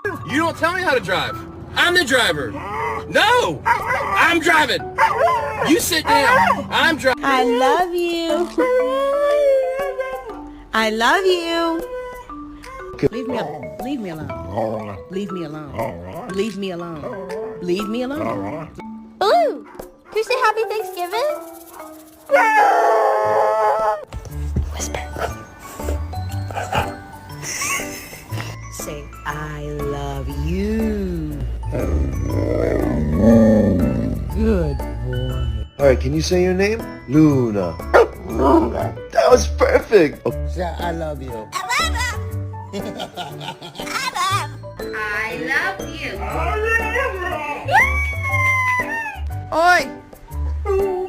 You don't tell me how to drive. I'm the driver. No! I'm driving. You sit down. I'm driving. I love you. I love you. Leave me alone. Leave me alone. Leave me alone. Leave me alone. Leave me alone. Blue, can you say Happy Thanksgiving? Whisper. Say, I love you. Good boy. All right, can you say your name? Luna. That was perfect. Oh. Say, I love you. I love you. Oi!